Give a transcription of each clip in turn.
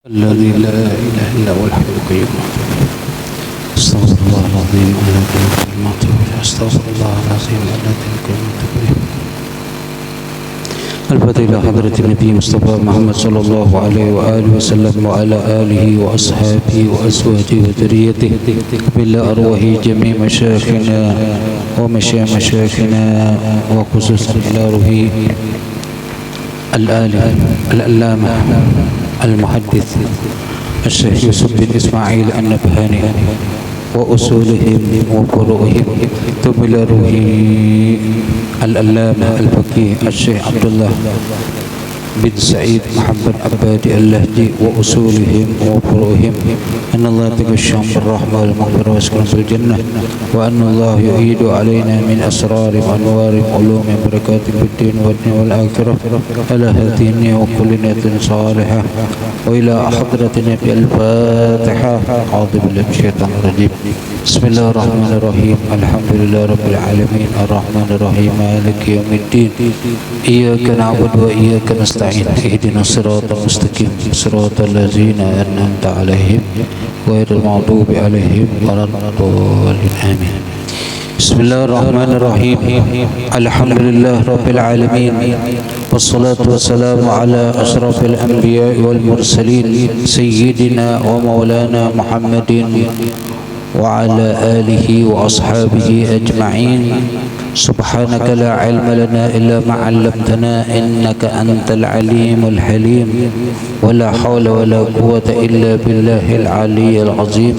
الذي لا إله إلا هو الحي القيوم. استغفر الله العظيم الذي كلمات استغفر الله العظيم الذي كلمات الفاتحة إلى حضرة النبي مصطفى محمد صلى الله عليه وآله وسلم وعلى آله وأصحابه وأزواجه وذريته بالله أرواح جميع مشايخنا ومشايخنا وخصوصا إلى روح العلامة المحدث الشيخ يوسف بن إسماعيل النبهاني وأصولهم وفروعهم ثم إلى روح العلامة الفقيه الشيخ عبد الله بن سعيد محمد عبادي اللهدي وأصولهم وفروعهم أن الله تغشاهم بالرحمة والمغفرة ويسكنهم في الجنة وأن الله يعيد علينا من أسرار وأنوار علوم بركات في الدين والدنيا والآخرة على هذه النية وكل نية صالحة وإلى حضرتنا بالفاتحة. أعوذ بالله من الشيطان الرجيم. بسم الله الرحمن الرحيم. الحمد لله رب العالمين الرحمن الرحيم مالك يوم الدين إياك نعبد وإياك نستعين اهدنا الصراط المستقيم صراط الذين أنعمت عليهم غير المغضوب عليهم ولا الضالين آمين. بسم الله الرحمن الرحيم. الحمد لله رب العالمين والصلاة والسلام على أشرف الأنبياء والمرسلين سيدنا ومولانا محمد وعلى آله وأصحابه أجمعين. سبحانك لا علم لنا إلا ما علمتنا إنك أنت العليم الحليم ولا حول ولا قوة إلا بالله العلي العظيم.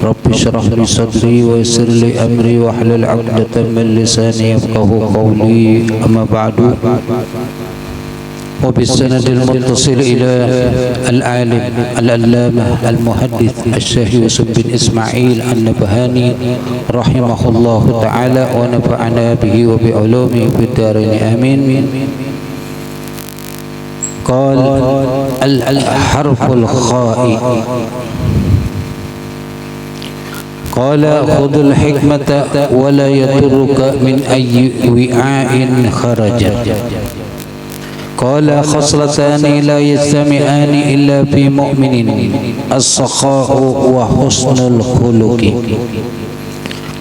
رب اشرح لي صدري ويسر لي أمري واحلل عقدة من لساني يفقهوا قولي. أما بعد، وبالسند المتصل إلى العالم العلامة المحدث الشيخ يوسف بن إسماعيل النبهاني رحمه الله تعالى ونفعنا به وبعلومه في الدارين آمين. قال الحرف الخاء قال خذ الحكمة ولا يضرك من أي وعاء خرجت. قال خصلتان لا يجتمعان إلا في مؤمن السخاء وحسن الخلق.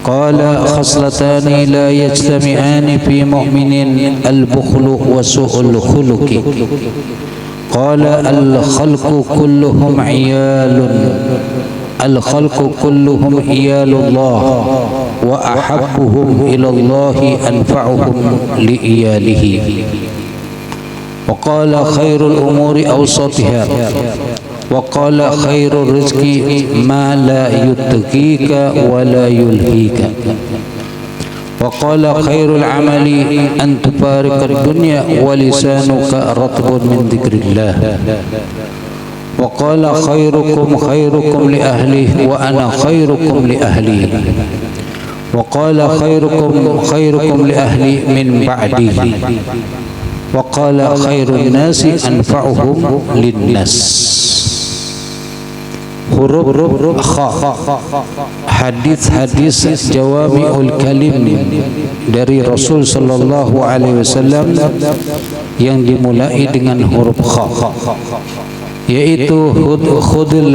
قال خصلتان لا يجتمعان في مؤمن البخل وسوء الخلق. قال الخلق كلهم عيال الله وأحبهم إلى الله أنفعهم لإياله. وقال خير الأمور أوسطها. وقال خير الرزق ما لا يتقيك ولا يلهيك. وقال خير العمل أن تفارق الدنيا ولسانك رطب من ذكر الله. وقال خيركم لأهله وأنا خيركم لأهلي. وقال خيركم لأهلي من بعدي. وقال خير الناس أنفعهم للناس. Huruf kha, hadis-hadis jawami'ul kalim dari Rasul sallallahu alaihi wasallam yang dimulai dengan huruf kha, yaitu khudil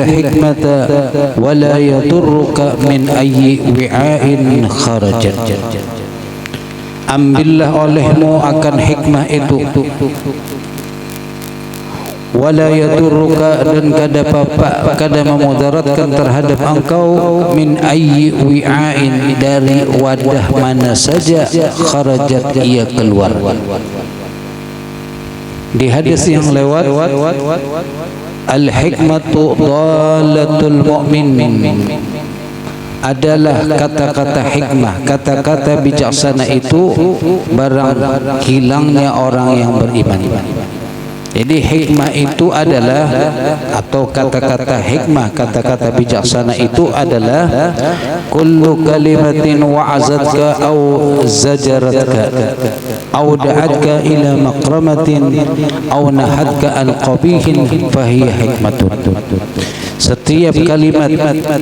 hikmata wa la yadurruka min ayyi wi'ain kharajat. Ambillah olehmu akan hikmah itu, wala yadurruka, dan kada memudaratkan terhadap engkau, min ayyi wi'ain, dari wadah mana saja, kharajat, ia keluar. Di hadis yang lewat, al-hikmatu dhalatul mu'min, adalah kata-kata hikmah, kata-kata bijaksana itu barang hilangnya orang yang beriman. Jadi hikmah itu adalah, atau kata-kata hikmah, kata-kata bijaksana itu adalah kullu kalimatin wa'azatka aw zajaratka aw da'atka ila maqramatin aw nahatka an qabihin fahiya hikmatun. Setiap kalimat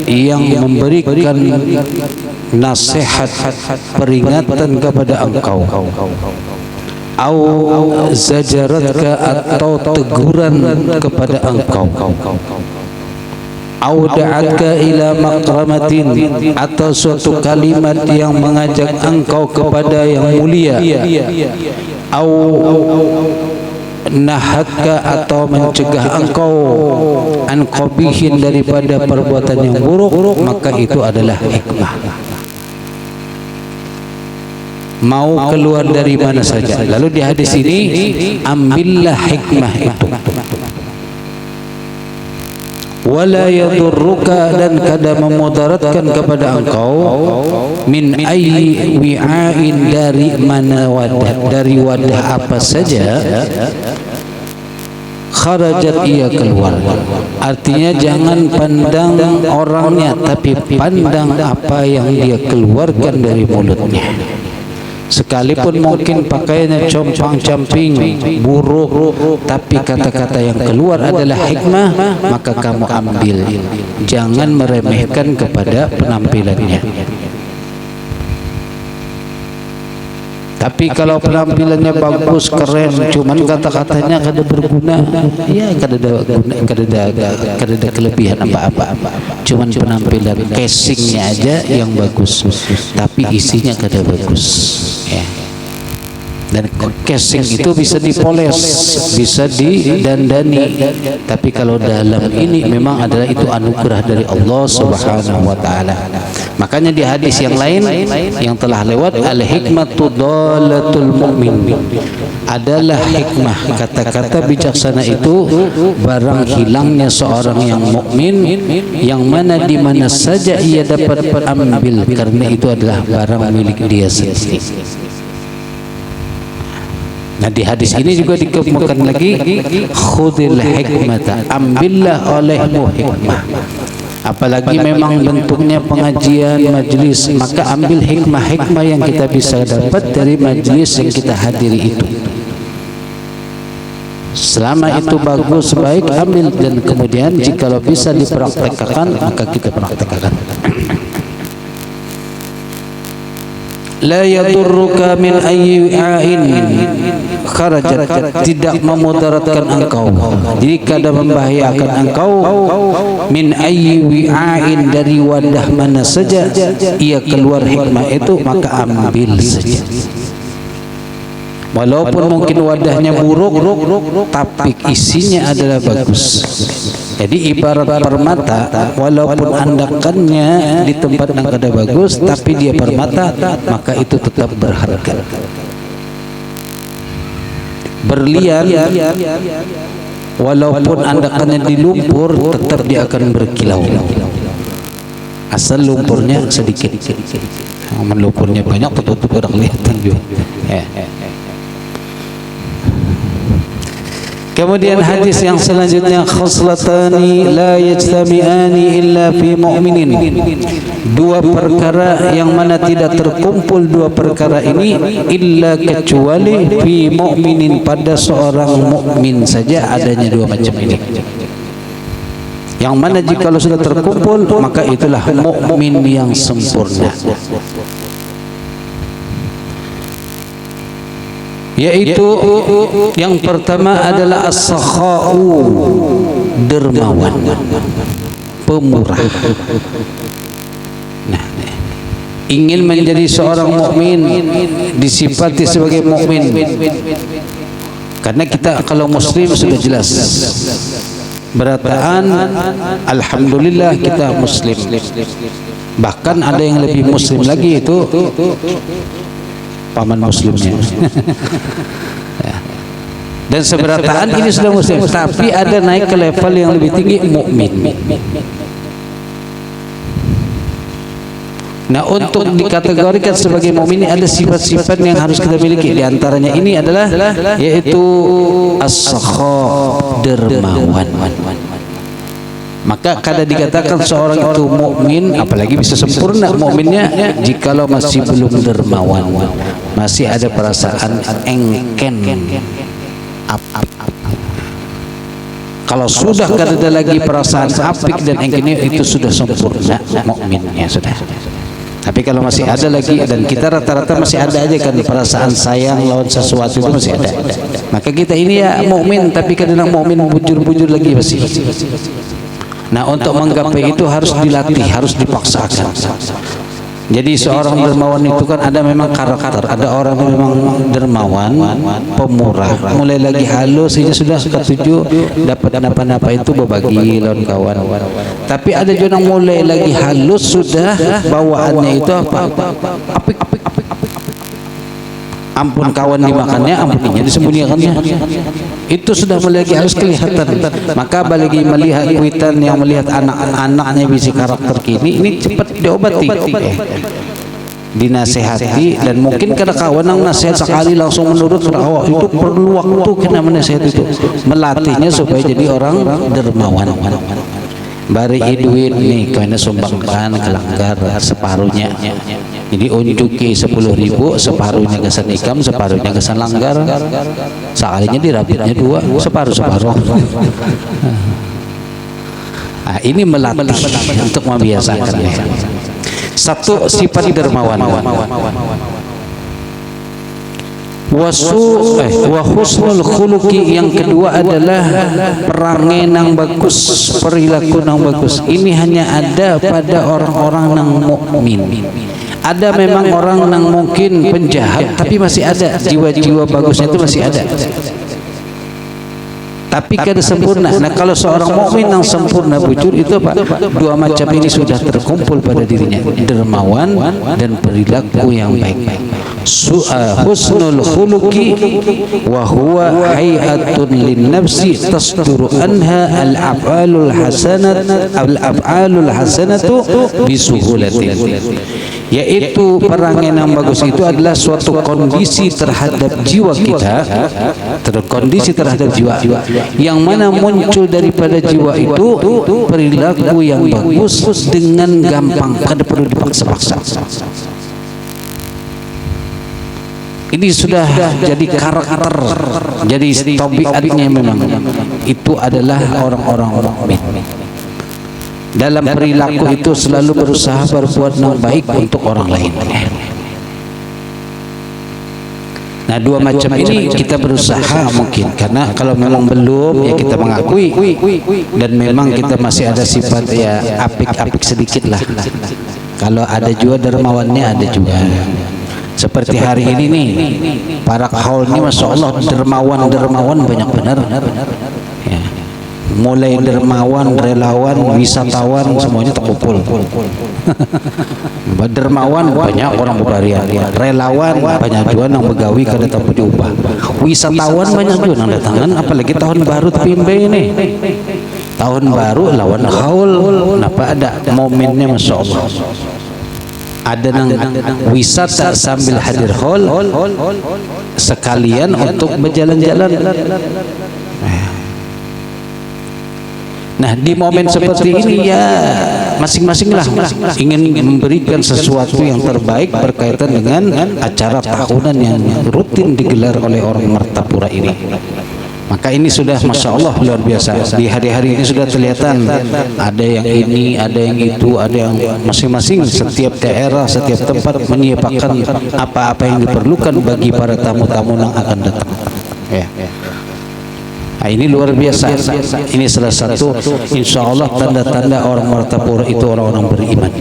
yang memberikan nasihat, peringatan kepada engkau, au zajaratka atau teguran kepada engkau, au da'atka ila maqramatin atau suatu kalimat yang mengajak engkau kepada yang mulia, au nahatka atau mencegah engkau an qabihin daripada perbuatan yang buruk, maka itu adalah hikmah. Mau keluar dari mana saja. Lalu di hadis ini, ambillah hikmah itu. Wala yadurruka, dan kada memudaratkan kepada engkau, min ayyi wi'ain, dari mana wadah, dari wadah apa saja, kharajat ia keluar. Artinya jangan pandang orangnya, tapi pandang apa yang dia keluarkan dari mulutnya. Sekalipun mungkin pakaiannya compang-camping, buruk, tapi kata-kata yang keluar adalah hikmah, maka kamu ambil. Jangan meremehkan kepada penampilannya. Tapi kalau penampilannya bagus, keren, cuman kata-katanya kada berguna, ya kada ada kelebihan apa-apa. Cuman penampilan, casingnya aja yang bagus, tapi isinya kada bagus. Ya. Dan casing itu bisa dipoles, bisa didandani, tapi kalau dalam ini memang adalah itu anugerah dari Allah Subhanahu wa taala. Makanya di hadis yang lain yang telah lewat, al hikmatu dalatul mu'min, adalah hikmah, kata-kata bijaksana itu barang hilangnya seorang yang mukmin, yang mana di mana saja ia dapat ambil, karena itu adalah barang milik dia sendiri. Nah, di hadis ini juga dikemukakan lagi, khudil hikmata, ambillah olehmu hikmah. Apalagi memang bentuknya pengajian, majlis, maka ambil hikmah-hikmah yang kita bisa dapat dari majlis yang kita hadiri itu. Selama itu bagus, baik, ambil, dan kemudian jikalau bisa dipraktekkan, maka kita praktekkan. La yadurruka min ayyi wi'ain kharajat, tidak memudaratkan engkau, jadi kada membahayakan engkau, min ayyi wi'ain, dari wadah mana saja ia keluar hikmah itu, maka ambil saja. Walaupun mungkin wadahnya buruk, tapi isinya adalah bagus. Jadi ibarat permata, walaupun andakannya di tempat yang kada bagus, tapi dia permata, maka itu tetap berharga. Berlian, walaupun andakannya di lumpur, tetap dia akan berkilau. Asal lumpurnya sedikit. Lumpurnya banyak, tetap tidak kelihatan juga. Kemudian hadis yang selanjutnya, khoslatani la yajtami'ani illa fi mu'minin, dua perkara yang mana tidak terkumpul dua perkara ini illa kecuali fi mu'minin, pada seorang mukmin saja adanya dua macam ini. Yang mana jikalau sudah terkumpul, maka itulah mukmin yang sempurna. Yaitu yang pertama adalah as-sakha'u, dermawan, pemurah. Nah, ingin menjadi seorang mukmin, disifati sebagai mukmin, karena kita kalau muslim sudah jelas berataan, alhamdulillah kita muslim. Bahkan ada yang lebih muslim lagi, itu paman muslimnya. Dan seberataan ini sudah muslim, tapi ada naik ke level yang lebih tinggi, mukmin. Nah, untuk dikategorikan sebagai mukmin ada sifat-sifat yang harus kita miliki. Di antaranya ini adalah yaitu as-sakha, dermawan. Maka kada dikatakan seorang itu mukmin, apalagi bisa sempurna mukminnya, jikalau masih belum dermawan, masih ada perasaan engken. Kalau sudah kada ada lagi perasaan apik dan engkennya, itu sudah sempurna mukminnya sudah. Tapi kalau masih ada lagi, dan kita rata-rata masih ada aja kan perasaan sayang lawan sesuatu itu masih ada. Maka kita ini ya mukmin, tapi kadang mukmin bujur-bujur lagi masih. Nah, untuk menggapai itu harus dilatih, harus dipaksakan. Jadi seorang dermawan itu kan ada memang karakter, ada orang yang memang dermawan, pemurah, mulai lagi halus ini sudah ketujuh dapat apa-apa itu berbagi lawan kawan. Tapi ada juga yang mulai lagi halus sudah bawaannya itu apa? Apik. Ampun kawan dimakannya, ampuninya disembunyikannya. Itu sudah mulai lagi harus kelihatan. Maka bagi melihat kuitan yang melihat anak-anaknya bisi karakter kini, ini cepat diobati, dinasehati, dan mungkin kada kawan yang nasihat sekali langsung menurut, itu perlu waktu kena menasihat itu, melatihnya supaya jadi orang dermawan. Bari duit nih kena sumbangkan ke langgar separuhnya. Jadi unjuki 10.000, separuhnya kesan ikam, separuhnya kesan langgar. Sekalinya dirabitnya 2, separuh. Nah, ini melatih untuk membiasakannya. Satu sifat dermawan. Wa husnul khuluqi, yang kedua adalah perangai nang bagus, perilaku nang bagus. Ini hanya ada pada orang-orang nang mukmin. Ada memang orang nang mungkin penjahat, tapi masih ada jiwa-jiwa bagusnya itu masih ada. Tapi kada sempurna. Nah, kalau seorang mukmin yang sempurna bujur itu apa? Dua macam ini sudah terkumpul pada dirinya, dermawan dan perilaku yang baik-baik. Husnul khuluqi wa huwa hay'atun lin nafsi tasduru anha al-af'alul hasanatu bisuhulatin. Yaitu perangai yang bagus itu adalah suatu kondisi terhadap jiwa kita, kondisi terhadap jiwa yang mana muncul daripada jiwa itu perilaku yang bagus dengan gampang, kada perlu dipaksa-paksa. Ini sudah jadi karakter, jadi tabiatnya memang itu adalah orang-orang mukmin. Dalam perilaku itu selalu berusaha berbuat yang baik untuk orang lain. Nah, dua macam ini kita berusaha mungkin, karena kalau memang belum ya kita mengakui, dan memang kita masih ada sifat ya apik-apik sedikit lah. Kalau ada juga dermawannya ada juga. Seperti hari ini nih, para haul ini masya Allah dermawan banyak benar. Ya. Mulai dermawan, relawan, wisatawan semuanya terkumpul. Dermawan banyak orang berbahagia, relawan banyak juga yang begawi kada tahu diubah, wisatawan banyak juga yang datangan, apalagi tahun baru Pimbe ini. Tahun baru lawan haul, kenapa ada momennya masya Allah. Ada nang wisata sambil hadir haul sekalian untuk berjalan-jalan. Nah, di momen seperti ini ya masing-masing lah ingin memberikan sesuatu yang terbaik berkaitan dengan acara tahunan yang rutin digelar oleh orang Martapura ini. Maka ini sudah masya Allah luar biasa. Di hari-hari ini sudah kelihatan ada yang ini, ada yang itu, ada yang masing-masing setiap daerah, setiap tempat menyiapkan apa-apa yang diperlukan bagi para tamu-tamu yang akan datang. Ya. Nah, ini luar biasa. Ini salah satu insya Allah tanda-tanda orang Martapura itu orang-orang beriman.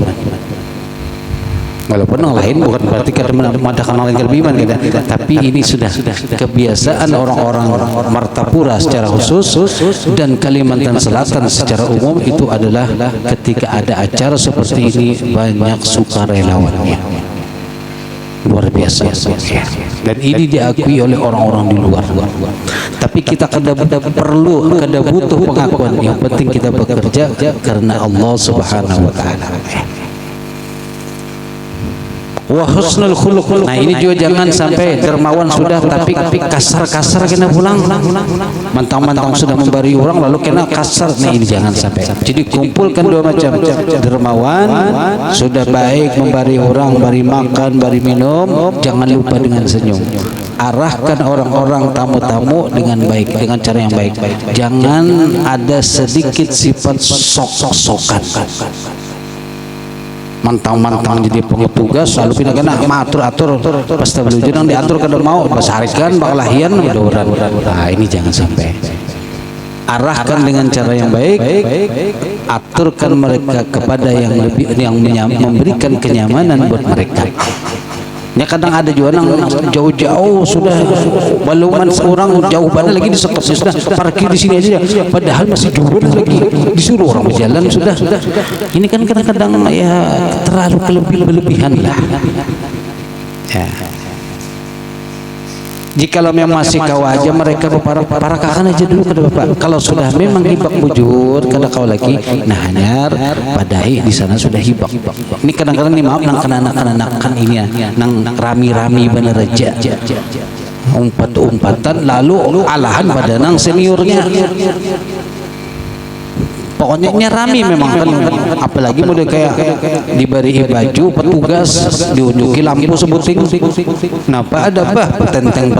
Walaupun yang lain bukan berarti kita memadakan orang yang beriman kita, tapi ini sudah kebiasaan orang-orang Martapura secara khusus dan Kalimantan Selatan secara umum itu adalah ketika ada acara seperti ini banyak sukarelawannya. Luar biasa. Dan ini diakui oleh orang-orang di luar. Tapi kita kada butuh pengakuan. Yang penting kita bekerja karena Allah Subhanahu wa taala. Wa husnul khuluq. Nah, ini juga jangan sampai dermawan sudah tapi kasar-kasar kena pulang. Mentang-mentang sudah memberi orang lalu kena kasar. Nah, ini jangan sampai. Jadi kumpulkan dua macam. Dermawan sudah baik memberi orang, beri makan, beri minum, jangan lupa dengan senyum. Arahkan orang-orang tamu-tamu dengan baik, dengan cara yang baik. Jangan ada sedikit sifat sok-sokan. mantang-mantang jadi petugas lalu pindah kena atur-atur pas beliau jenang diatur kada mau basarikan bakalahian mudah-mudahan. Nah ini jangan sampai. Arahkan dengan cara yang baik, aturkan mereka kepada yang lebih memberikan kenyamanan buat mereka. Ya kadang ada juga yang jauh-jauh sudah baluman seorang jauh pada lagi disekap sudah parkir di sini aja padahal masih jauh lagi disuruh orang berjalan sudah. Ini kan kadang-kadang ya terlalu berlebihan lah. Ya. Jikalau memang masih kau aja mereka para kakak aja dulu ke bapak. Kalau sudah memang hibak bujur kada kau lagi, nah hanyar padai di sana sudah hibak. Ini kadang-kadang nih maaf nang anak-anak kan ini ya, nang rami-rami bener aja. Umpat-umpatan lalu alahan pada nang seniornya. Pokoknya nyerami memang kan, apalagi model kayak diberi baju petugas diunjuki lampu sebuting. Kenapa ada bah petenteng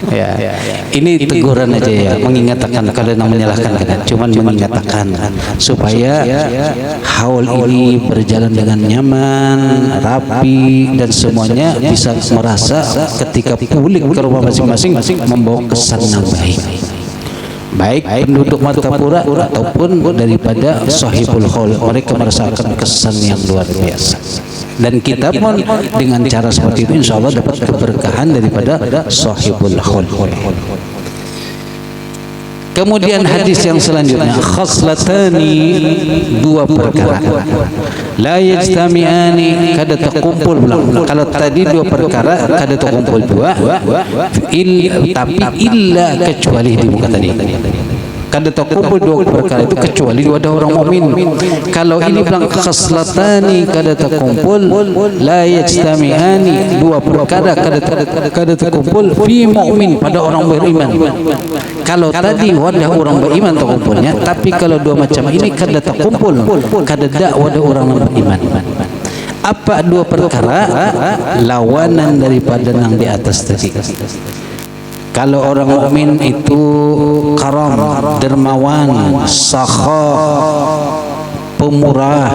ya, ini teguran aja ya, mengingatkan kalau menyalahkan kan, cuman mengingatkan supaya haul ini berjalan dengan nyaman, rapi dan semuanya bisa merasa ketika pulik ke rumah masing-masing membawa kesan yang baik penduduk Martapura ataupun daripada sahibul haul, mereka merasakan kesan yang luar biasa. Dan kita pun dengan cara seperti itu insya Allah dapat keberkahan daripada sahibul haul. Kemudian hadis yang selanjutnya, khaslatani, dua perkara la yajtami'ani, kada terkumpul ulang. Kalau tadi dua perkara kada terkumpul dua, tapi illa kecuali di muka tadi kada terkumpul dua perkara itu kecuali ada orang mukmin. Kalau ini bilang khaslatani kada terkumpul, la yajtami'ani, dua perkara kada terkumpul fi mukmin, pada orang beriman. Kalau tadi wadah orang beriman terkumpulnya, tapi kalau dua macam ini kada terkumpul, kada ada wadah orang beriman. Apa dua perkara? Lawanan daripada yang di atas tadi. Kalau orang mukmin itu karam, dermawan, sakha, pemurah.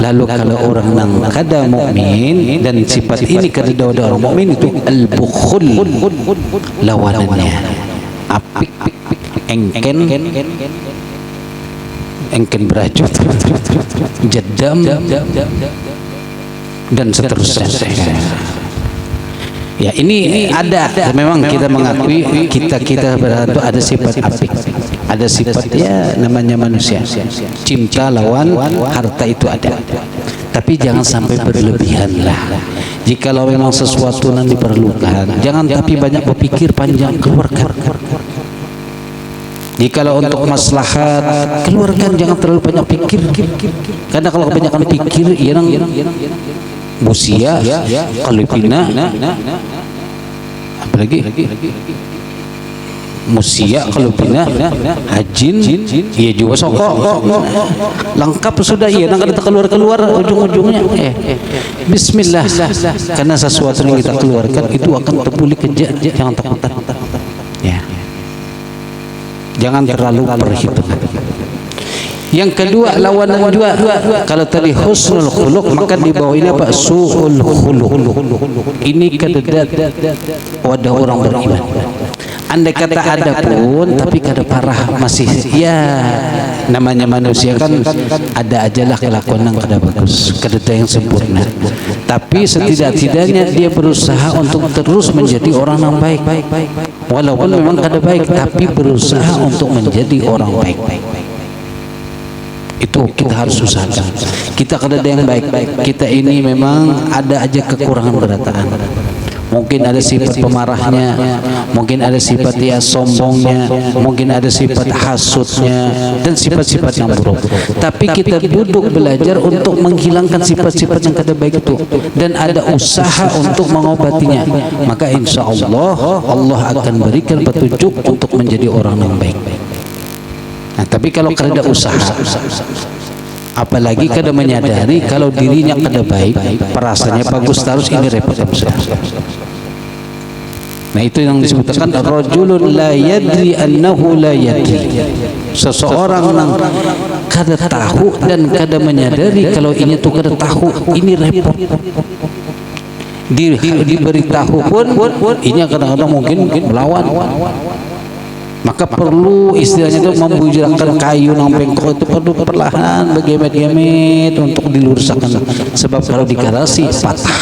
Lalu kalau orang yang kada mukmin dan sifat ini kada ada orang mukmin itu al-bukhul, lawanannya apik, engken berajut, jedam dan seterusnya. Ya ini ada memang kita mengakui kita berada ada sifat apik, ada sifat ya namanya manusia, cinta lawan harta itu ada, tapi jangan sampai berlebihan lah. Jikalau memang sesuatu yang diperlukan, jangan tapi banyak berpikir panjang, keluarkan. Jikalau untuk maslahat, keluarkan, jangan terlalu banyak pikir. Karena kalau kebanyakan pikir, yang musia, kalipina, apalagi musia, kalipina, hajin, iya juga sokok, lengkap sudah, iya, nang kita keluar ujung-ujungnya, bismillah, karena sesuatu yang kita keluarkan itu akan terbuli kerja, jangan takut, ya, jangan terlalu perhitungan. Yang kedua lawanan dua. Kalau tadi husnul khuluq, maka di bawah ini apa? Su'ul khuluq. Ini kededat wadah orang beriman. Andai kata ada pun, tapi kada parah masih. Ya, namanya manusia kan ada ajalah kelakuan yang kada bagus, kada yang sempurna. Tapi setidak-tidaknya dia berusaha untuk terus menjadi orang yang baik. Walaupun memang kada baik, tapi berusaha untuk menjadi orang baik. Itu kita harus usahakan. Kita kada ada yang baik, kita ini memang ada aja kekurangan berataan. Mungkin ada sifat pemarahnya, mungkin ada sifat dia sombongnya, mungkin ada sifat hasutnya dan sifat-sifat yang buruk. Tapi kita duduk belajar untuk menghilangkan sifat-sifat yang kada baik itu dan ada usaha untuk mengobatinya, maka insya Allah Allah akan berikan petunjuk untuk menjadi orang yang baik. Nah, tapi kalau kada usaha, apalagi kada menyadari kalau dirinya kada baik, perasaannya bagus terus, ini repot. Nah itu yang disebutkan rajulun la yadri annahu la yadri, seseorang yang kada tahu dan kada menyadari kalau ini tuh kada tahu, ini repot. Diberitahu pun ini kadang-kadang mungkin melawan. Maka perlu istilahnya itu membujurkan kayu nang bengkok itu perlu perlahan begemet-gemet untuk diluruskan, sebab kalau dikarasi patah.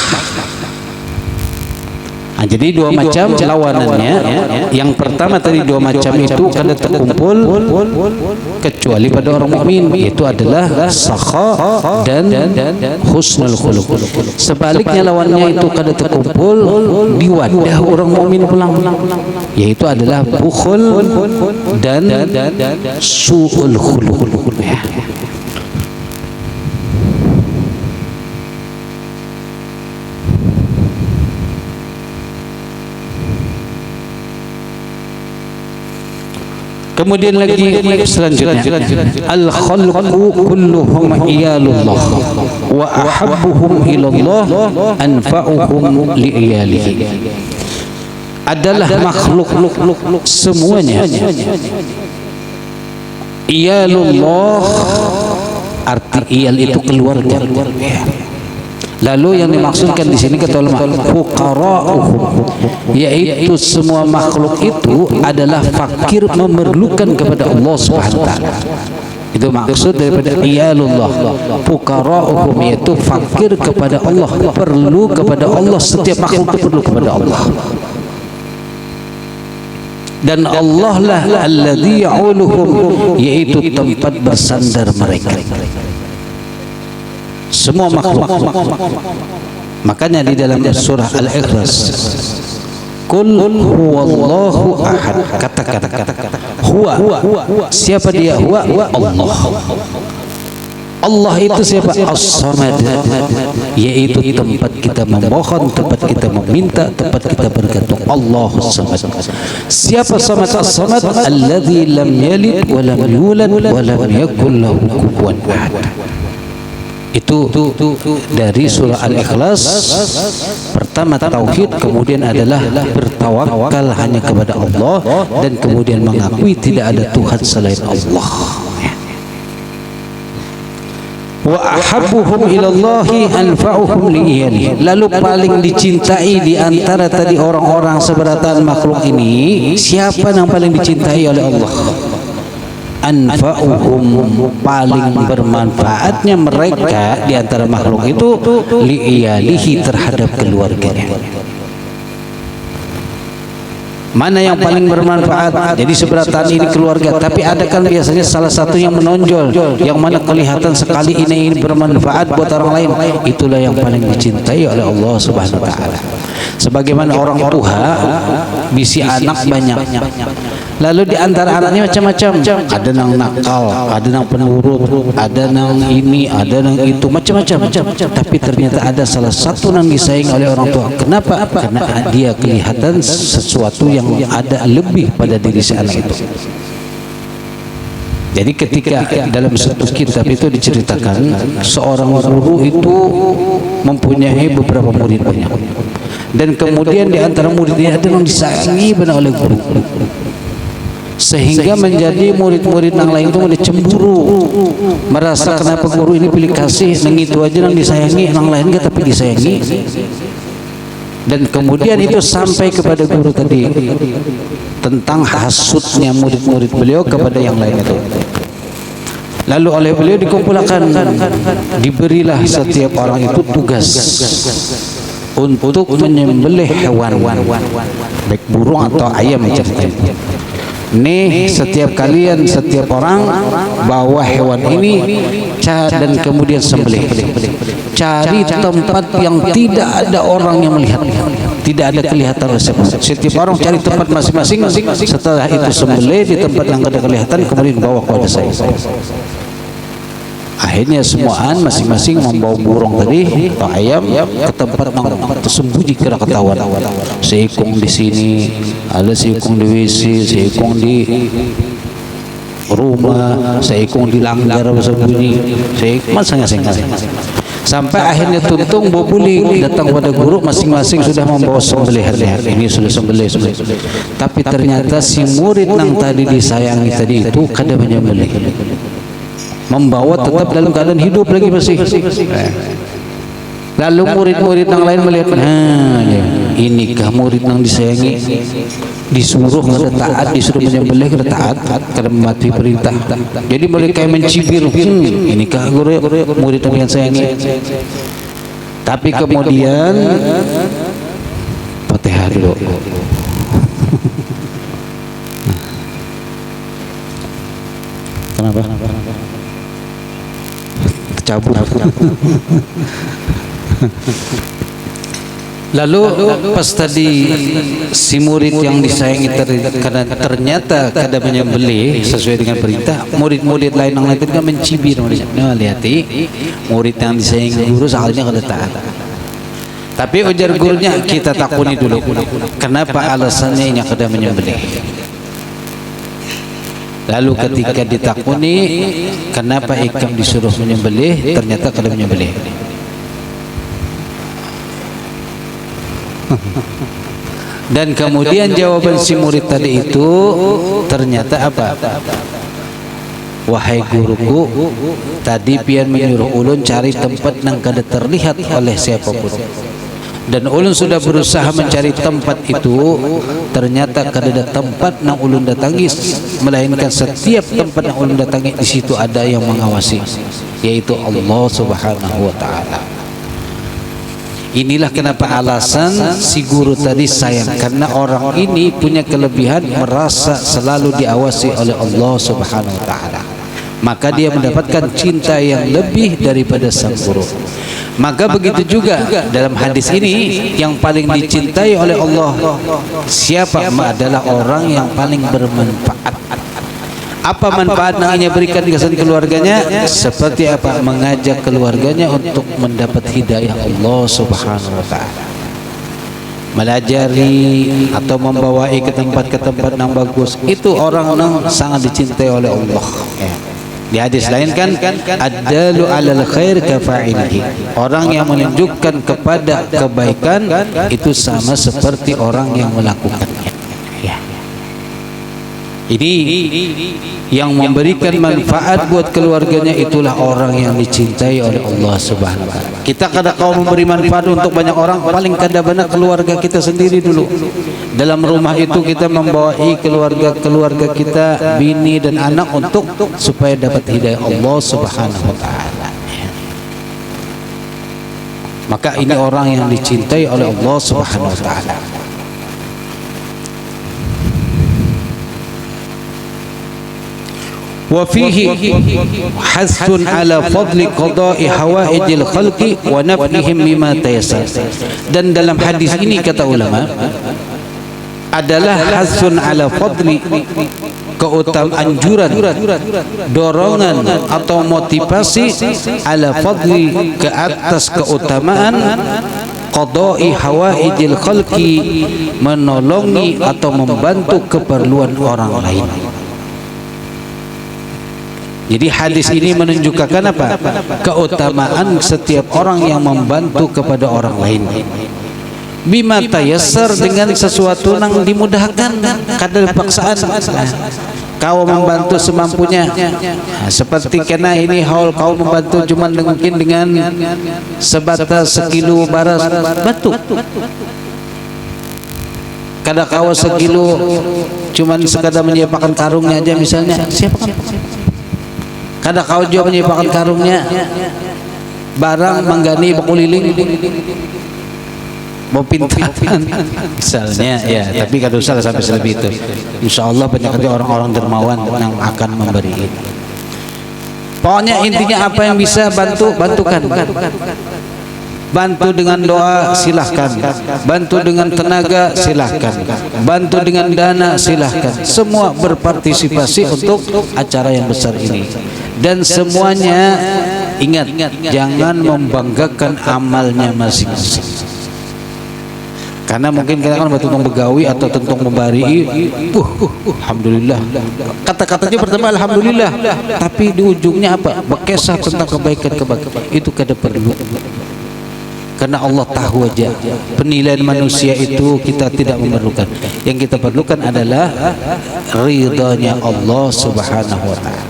Nah, jadi dua macam lawanannya. Yang pertama tadi dua macam itu kada terkumpul kecuali pada orang mukmin, itu adalah sakha dan husnul khuluq. Sebaliknya lawannya itu kada terkumpul di wadah orang mukmin pulang, yaitu adalah bukhul dan su'ul khuluq. Kemudian lagi selanjutnya, al-khalqu kulluhum iyalullah wa ahabbuhum ilallah anfa'uhum li iyalihi. Adalah makhluk semuanya iyalullah, arti iyal itu keluarga. Lalu yang dimaksudkan di sini kata ulama fuqara'uhum, yaitu semua makhluk itu adalah fakir memerlukan kepada Allah Subhanahu wa taala. Itu maksud daripada iyalullah. Fuqara'uhum yaitu fakir kepada Allah, perlu kepada Allah, setiap makhluk itu perlu kepada Allah. Dan Allah lah alladzi ya'uluhum, yaitu tempat bersandar mereka. Semua makhluk. Makanya di dalam surah Al-Ikhlas, Qul huwallahu ahad, katakan huwa, siapa dia? Huwa Allah. Allah itu siapa? As-Samad, yaitu tempat kita memohon, tempat kita meminta, tempat kita bergantung. Allahus Samad. Siapa Samad? As-Samad alladzi lam yalid wa lam yulad wa lam yakul lahu kufuwan ahad. Itu dari surah Al-Ikhlas. Pertama tauhid, kemudian adalah bertawakal hanya kepada Allah, dan kemudian mengakui tidak ada Tuhan selain Allah. Wa ahabbuhum ilallahi anfa'uhum li'iyalihi. Lalu paling dicintai di antara tadi orang-orang seberatan makhluk ini, siapa yang paling dicintai oleh Allah? Anfa'uhum, paling bermanfaatnya mereka di antara makhluk itu li'iyalihi, terhadap keluarganya. Mana yang paling bermanfaat? Jadi seberatan ini keluarga, tapi ada kan biasanya salah satu yang menonjol, yang mana kelihatan sekali ini bermanfaat buat orang lain, itulah yang paling dicintai oleh Allah Subhanahu wa taala. Sebagaimana orang tua bisi anak banyak, lalu di antara anaknya macam-macam, ada yang nakal, ada yang penurut, ada yang ini, ada yang itu, macam-macam. Tapi ternyata ada salah satu yang disayangi oleh orang tua. Kenapa? Karena dia kelihatan sesuatu yang ada lebih pada diri si anak itu. Jadi ketika dalam satu kitab itu diceritakan, seorang guru itu mempunyai beberapa murid banyak, dan kemudian di antara muridnya ada yang disayangi benar oleh guru, sehingga menjadi murid-murid yang lain itu menjadi cemburu, merasa kenapa guru ini pilih kasih, yang itu aja yang disayangi, yang lain enggak tapi disayangi. Dan kemudian itu sampai kepada guru tadi tentang hasutnya murid-murid beliau kepada yang lain itu. Lalu oleh beliau dikumpulkan, diberilah setiap orang itu tugas untuk menyembelih hewan, baik burung atau ayam macam itu. Nih setiap kalian, setiap orang bawa hewan ini dan kemudian sembelih. Cari tempat yang tidak ada orang yang melihat, tidak ada kelihatan siapa-siapa. Setiap orang cari tempat masing-masing. Setelah itu sembelih di tempat yang tidak kelihatan, kemudian bawa kepada saya. Akhirnya semuaan masing-masing membawa burung tadi atau ayam ke tempat yang tersembunyi kira ketahuan. Seikung di sini, ada seikung di WC, seikung di rumah, seikung di langgar bersembunyi, seikung masing-masing. Sampai akhirnya tuntung bobuli datang pada guru, masing-masing sudah membawa sembelihannya. Ini sudah sembelih. Tapi ternyata si murid yang tadi disayangi tadi itu kada menyembelih, membawa tetap dalam keadaan hidup lagi masih. Lalu murid-murid yang lain melihat, inikah murid yang disayangi, disuruh kada taat, disuruh menyembelih kada taat, kada mematuhi perintah. Jadi mereka yang mencibir, inikah guru murid yang sayangi. Tapi kemudian Fatihah dulu. Kenapa? Cabut. Lalu pas tadi si murid yang disayangi karena ternyata kada menyembelih sesuai dengan perintah, murid-murid lain yang lain kan mencibir, lihati murid yang disayangi guru soalnya kada taat. Tapi ujar gurunya, kita takuni dulu, kenapa alasannya ini kada menyembelih. Lalu ketika ditakuni kenapa ikam disuruh menyembelih, ternyata kada menyembelih. Dan kemudian jawaban si murid tadi itu ternyata apa? Wahai guruku, tadi pian menyuruh ulun cari tempat yang kada terlihat oleh siapapun. Dan ulun sudah berusaha mencari tempat itu, ternyata kada ada tempat yang ulun datangi, melainkan setiap tempat yang ulun datangi di situ ada yang mengawasi, yaitu Allah Subhanahu wa taala. Inilah kenapa alasan si guru tadi sayang, karena orang ini punya kelebihan merasa selalu diawasi oleh Allah Subhanahu wa taala. Maka dia mendapatkan cinta yang lebih daripada sang guru. Maka begitu juga dalam hadis ini, yang paling dicintai oleh Allah siapa? Adalah orang yang paling bermanfaat. Apa manfaat yang ia berikan di keluarganya? Seperti apa? Mengajak keluarganya untuk mendapat hidayah Allah Subhanahu wa taala, melajari atau membawai ke tempat yang bagus. Itu orang yang sangat dicintai oleh Allah. Di hadis lain kan, ad-dalu 'alal khair kafa'ilihi. Orang yang menunjukkan kepada kebaikan itu sama seperti orang yang melakukannya. Ini yang memberikan manfaat buat keluarganya, itulah orang yang dicintai oleh Allah Subhanahu wa taala. Kita kada kau memberi manfaat untuk banyak orang, paling kada benar keluarga kita sendiri dulu. Dalam rumah itu kita membawai keluarga kita, bini dan anak, untuk supaya dapat hidayah Allah Subhanahu wa taala. Maka ini orang yang dicintai oleh Allah Subhanahu wa taala. وفيه حث على فضل قضاء حوائج الخلق ونفعهم مما تيسر. Dan dalam hadis ini kata ulama adalah hasun ala fadli, keutamaan, anjuran, dorongan atau motivasi ala fadli, ke atas keutamaan qada'i hawaijil khalqi, menolongi atau membantu keperluan orang lain. Jadi hadis ini menunjukkan apa? Keutamaan setiap orang yang membantu kepada orang lain. Bima tayassar, dengan sesuatu yang dimudahkan, kada paksaan. Kau membantu semampunya. Seperti kena ini haul kau membantu cuma mungkin dengan sebatas sekilo baras, bantu. Kada kau sekilo cuma sekadar menyiapkan karungnya aja misalnya, siapkan. Kada kau juga menyiapkan karungnya, barang menggani bakuliling, mau pintakan misalnya, ya. Tapi kada usah sampai selebih itu. Insya Allah banyak orang-orang dermawan yang akan memberi. Pokoknya intinya apa yang bisa bantu, bantukan. Bantu dengan doa, silahkan. Bantu dengan tenaga, silahkan. Bantu dengan dana, silahkan. Semua berpartisipasi untuk acara yang besar ini. Dan semuanya ingat, jangan membanggakan amalnya masing-masing. Karena mungkin kita kan tentang begawi atau tentang membari, alhamdulillah. Kata-katanya pertama alhamdulillah, tapi di ujungnya apa? Berkisah tentang kebaikan-kebaikan. Itu kada perlu. Karena Allah tahu aja penilaian manusia itu kita tidak memerlukan. Yang kita perlukan adalah ridhanya Allah Subhanahu wa taala.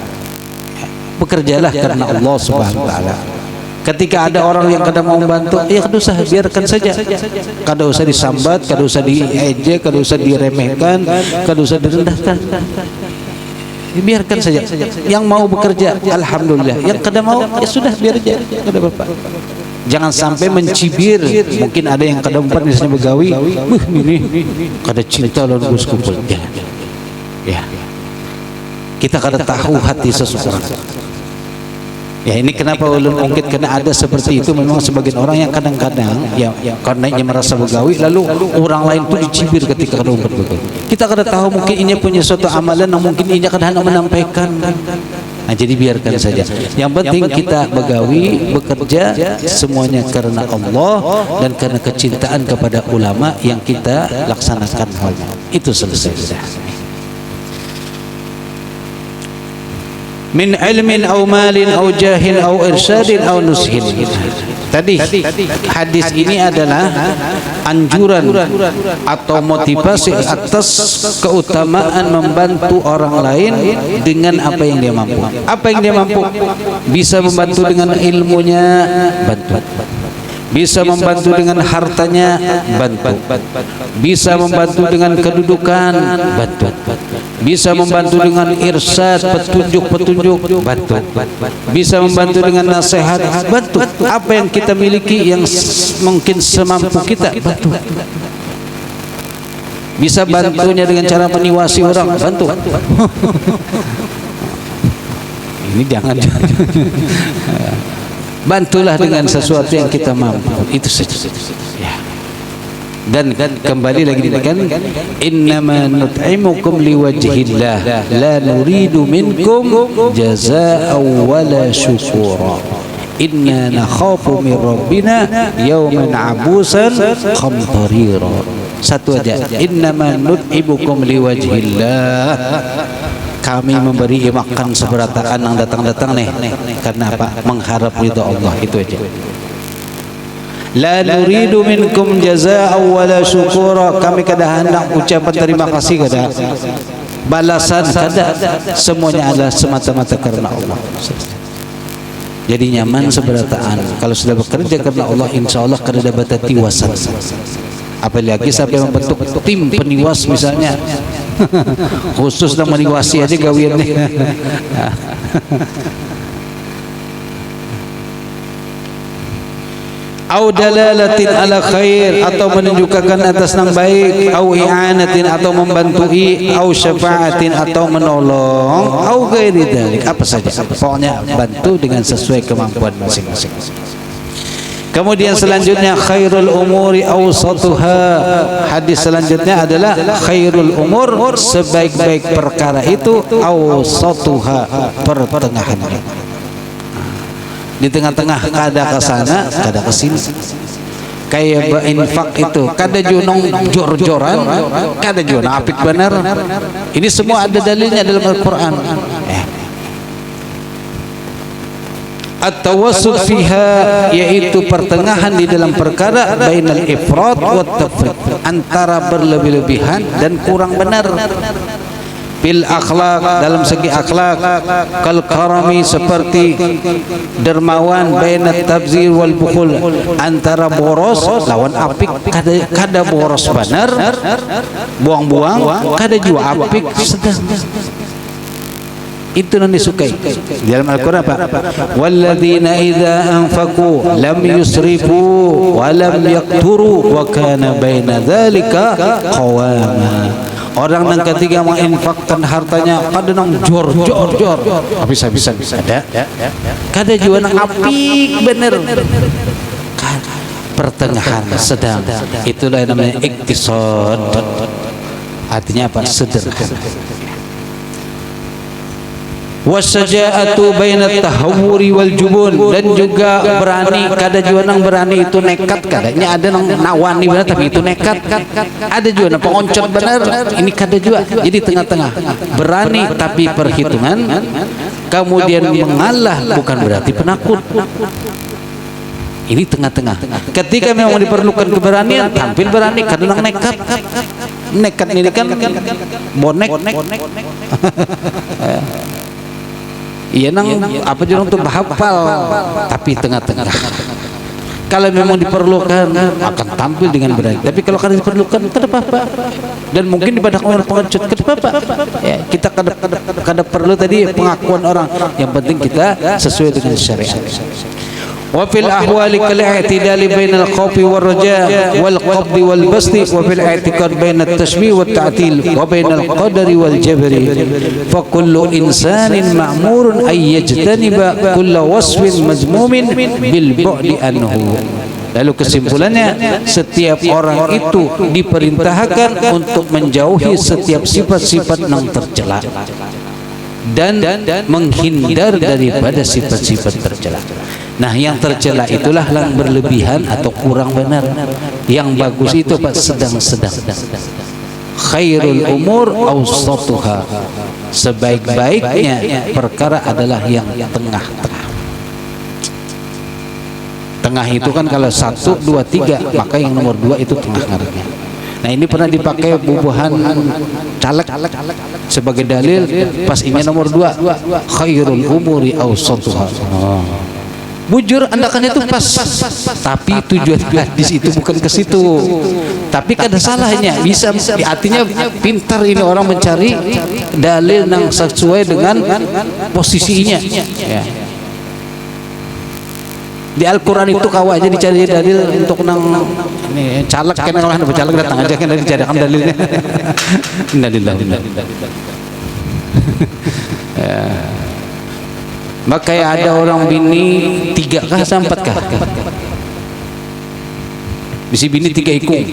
Bekerjalah karena Allah Subhanahu wa taala. Ketika ada orang yang kadang mau membantu, ya kada usah, biarkan saja. Kada usah disambat, kada usah diejek, kada usah diremehkan, kada usah direndahkan. Biarkan saja. Yang mau bekerja, alhamdulillah. Yang kada mau, ya sudah, biar aja. Kada apa-apa. Jangan sampai mencibir. Mungkin ada yang kada empat misalnya begawi, ini kada cinta lawan Gus kumpul. Ya. Kita kada tahu hati seseorang. Ya, ini kenapa ulun ungkit, karena ada seperti itu. Memang sebagian orang yang kadang-kadang ya karena ia merasa begawi, lalu orang lain itu dicibir ketika kada umpet begawi. Kita kada tahu, mungkin ini punya suatu amalan yang mungkin ini kada hendak menampaikan. Nah, jadi biarkan saja. Yang penting kita begawi, bekerja semuanya karena Allah dan karena kecintaan kepada ulama yang kita laksanakan halnya. Itu selesai. Min ilmin aw malin aw jahin aw irsyadin aw nushin. Tadi hadis ini adalah anjuran atau motivasi atas keutamaan membantu orang lain dengan apa yang dia mampu. Apa yang dia mampu? Bisa membantu dengan ilmunya, bantu. Bisa membantu dengan hartanya, bantu. Bisa membantu dengan kedudukan, bantu. Bisa membantu dengan irsyad, petunjuk-petunjuk, bantu. Bisa membantu dengan nasihat, bantu. Apa yang kita miliki yang mungkin semampu kita, bantu. Bisa bantunya dengan cara meniwasi orang, bantu. Ini jangan. Bantulah dengan sesuatu yang kita mampu. Itu saja. Ya. Dan kembali lagi dikatakan, innama nut'imukum liwajhillah la nuridu minkum jazaa'an wala syukura inna nakhafu min rabbina yawman abusan qamtarira. Satu aja, innama nut'imukum liwajhillah, kami memberi makan seberataan yang datang-datang nih. Karena apa? Mengharap ridha Allah. Itu aja. La nuridu minkum jazaa'an wala syukura. Kami kada hendak ucapan terima kasih, kada balasan, kada. Semuanya adalah semata-mata karena Allah. Jadi nyaman seberataan. Kalau sudah bekerja karena Allah, insya Allah kada dapat tiwasan. Apalagi sampai membentuk tim peniwas misalnya. Khusus nak meniwasi aja gawiannya. Au dalalatin ala khair, atau menunjukkan atas yang baik, au i'anatin, atau membantui, au syafa'atin, atau menolong, au ghairi dzalik, apa saja. Pokoknya bantu dengan sesuai kemampuan masing-masing. Kemudian selanjutnya khairul umuri awsatuha. Hadis selanjutnya adalah khairul umur, sebaik-baik perkara itu awsatuha, pertengahannya. Di tengah-tengah, kada ke sana, kada ke sini. Kayak infak itu, kada junong jor-joran, kada junong apik benar. Ini semua ada dalilnya dalam Al-Qur'an. At-tawassut fiha, yaitu pertengahan di dalam perkara, bainal ifrat wa tafrit, antara berlebih-lebihan dan kurang benar. Bil akhlak, dalam segi akhlak, kal karami, seperti dermawan, bainat tabzir wal bukhul, antara boros lawan apik. Kada boros benar, buang-buang, kada jua apik sedang. Itu yang disukai. Dalam Al-Quran apa? Walladzina idza anfaqu lam yusrifu wa lam yaqturu wa kana baina dzalika qawama. Orang yang ketika menginfakkan hartanya kada nang jor habis-habisan ada. Kada juga nang apik bener. Pertengahan sedang. Itulah yang namanya iktisad. Artinya apa? Sederhana. wasaja'atu bainat tahawuri wal jubun, dan juga berani, kada juga nang berani itu nekat, kadanya ada nang nawani benar tapi itu nekat, ada juga nang pengoncot benar, ini kada juga, jadi tengah-tengah, berani tapi perhitungan, kemudian mengalah bukan berarti penakut, ini tengah-tengah. Ketika memang diperlukan keberanian, tampil berani, kadang nekat, nekat ini kan bonek. Iya nang apa juga untuk hafal, tapi tengah-tengah. Kalau memang diperlukan akan tampil dengan berani. Tapi kalau kada diperlukan kada apa-apa. Dan mungkin dibadak orang pengecut kada apa-apa. Ya, kita kada perlu tadi pengakuan orang. Yang penting kita sesuai dengan syariat. Wa fil ahwali kal i'tidal bainal khawfi war raja wal qabd wal basti wa fil i'tiqad bainat tashbih wat ta'til wa bainal qadari wal jabri fa kullu insanin ma'murun ay yajtaniba kull wasfin mazmumin bil bu'di anhu. Lalu kesimpulannya, setiap orang itu diperintahkan untuk menjauhi setiap sifat-sifat yang tercela dan menghindar daripada sifat-sifat tercela. Nah, yang tercela itulah yang berlebihan atau kurang benar. Yang bagus itu Pak sedang-sedang. Khairul umur awsatuha. Sebaik-baiknya perkara adalah yang tengah-tengah. Tengah itu kan kalau 1, 2, 3, maka yang nomor 2 itu tengah ngarannya. Nah, ini pernah dipakai bubuhan caleg sebagai dalil pas ini nomor 2, khairul umuri awsatuha. Bujur andakan itu pas, tapi tujuan hadis itu bukan ke situ. Tapi kada salahnya, bisa artinya pintar ini orang mencari dalil yang sesuai dengan posisinya. Ya. Di Al-Quran itu kau aja dicari dalil untuk nang ini caleg kan, kalau ada caleg datang aja kan dicarikan dalilnya. Innalillah. Ya. Maka ada orang bini 3 kah 4 kah? Bisi bini 3 ikung.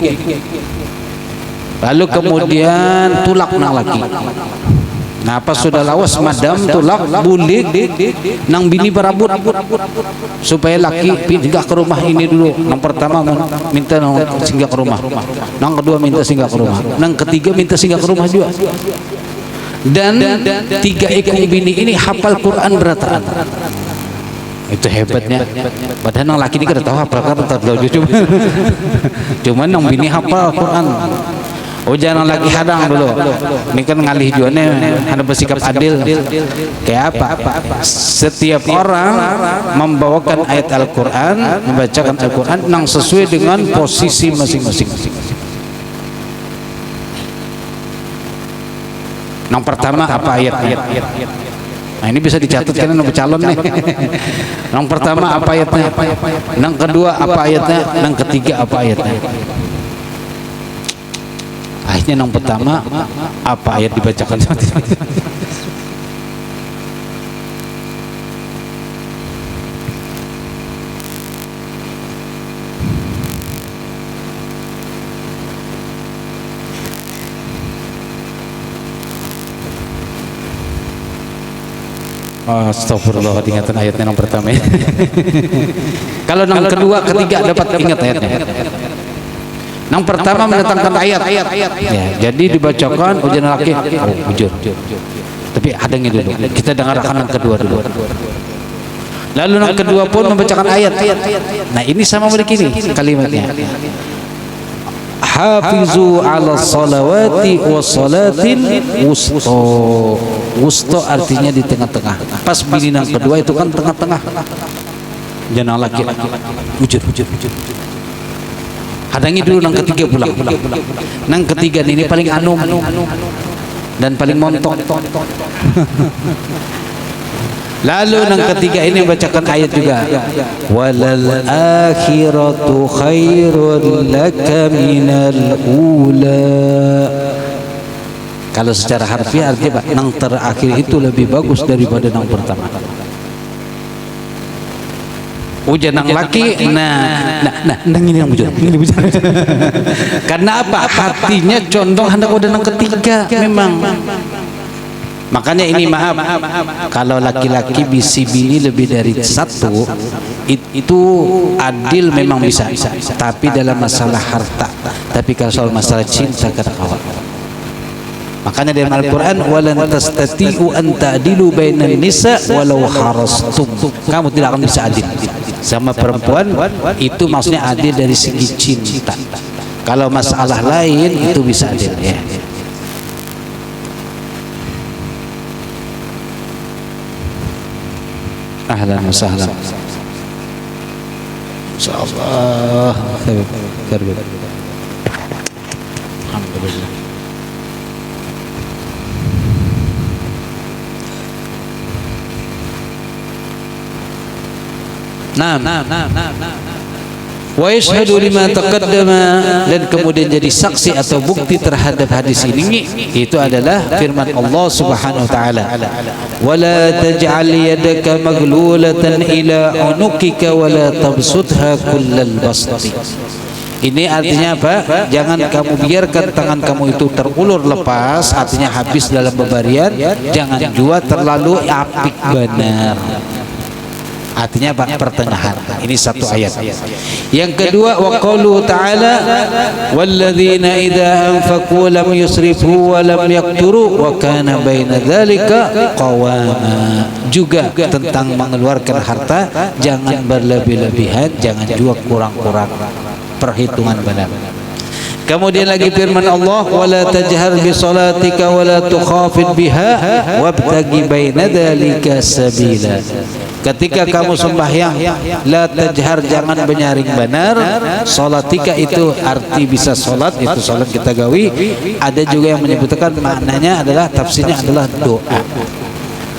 Lalu kemudian tulak nang laki. Nah, pas sudah lawas madam tulak bulik nang bini berabut supaya laki singgah ke rumah ini dulu. Nang pertama minta singgah ke rumah. Nang kedua minta singgah ke rumah. Nang ketiga minta singgah ke rumah juga. Dan 3 ekor bini ini hafal Quran berataan. Itu hebatnya. Padahal nang laki ini kada tahu hafal Quran, cuman nang bini hafal Quran. Oh, jangan lagi hadang dulu. Ini kan ngalih jualnya ada bersikap adil. Kayak apa? Setiap orang membawakan ayat Al-Quran, membacakan Al-Quran nang sesuai dengan posisi masing-masing. Yang pertama apa ayatnya? Nah, ini bisa dicatat karena nomor calon nih. Yang pertama apa ayatnya? Yang kedua apa ayatnya? Yang ketiga apa ayatnya? Akhirnya yang pertama apa ayat dibacakan? Astagfirullah, ingatan ayatnya yang pertama. Kalau yang kedua, ketiga dapat ingat ayatnya. Yang pertama mendatangkan ayat. Ya, jadi dibacakan ujian laki. Oh, bujur. Tapi hadangnya dulu. Kita dengarkan yang kedua dulu. Lalu yang kedua pun membacakan ayat. Nah, ini sama begini kalimatnya. Hafizu ala salawati wa salatin wusta. Wusta artinya di tengah-tengah. Pas bini yang kedua itu kan tengah-tengah. Jangan laki-laki. Bujur. Hadangi dulu yang ketiga pulang. Yang ketiga ini paling anum dan paling montok. Lalu yang ketiga ini bacakan ayat juga. Walal akhiratu khairun laka minal ula. Kalau secara harfiah artinya Pak, yang terakhir itu lebih bagus daripada yang pertama. Ujian yang laki, nah ini yang bujur. Karena apa? Hatinya condong hendak udah yang ketiga memang. Makanya ini maaf, kalau laki-laki bisi bini lebih dari satu itu adil memang bisa, tapi dalam masalah harta. Tapi kalau soal masalah cinta kata kawan. Makanya dalam Al-Quran, walan tastati'u an ta'dilu bainan nisa walau harastum. Kamu tidak akan bisa adil sama perempuan, itu maksudnya adil dari segi cinta. Kalau masalah lain itu bisa adil ya. Ahlan wa sahlan. Insyaallah. Alhamdulillah. Wa yashhadu lima taqaddama, dan kemudian jadi saksi atau bukti terhadap hadis ini itu adalah firman Allah Subhanahu wa taala, wala taj'al yadaka maghlulatan ila unuqika wala tabsutha kullal basti. Ini artinya apa? Jangan kamu biarkan tangan kamu itu terulur lepas, artinya habis dalam beberapa. Jangan juga terlalu apik benar. Artinya pertengahan. Ini satu ayat. Yang kedua, wa qauluhu ta'ala walladzina idza anfaqu lam yusrifu wa lam yaqturu wa kana baina dzalika qawama. Juga tentang mengeluarkan harta, jangan berlebih-lebihan, jangan juga kurang-kurang. Perhitungan benar. Kemudian lagi firman Allah, wala tajhar bi salatika wala tukhafid biha wabtagi baina dzalika sabila. Ketika kamu sembahyang, la tajhar, jangan menyaring benar. Salatika itu arti bisa salat, itu salat kita gawi. Ada juga yang menyebutkan maknanya adalah, tafsirnya adalah doa.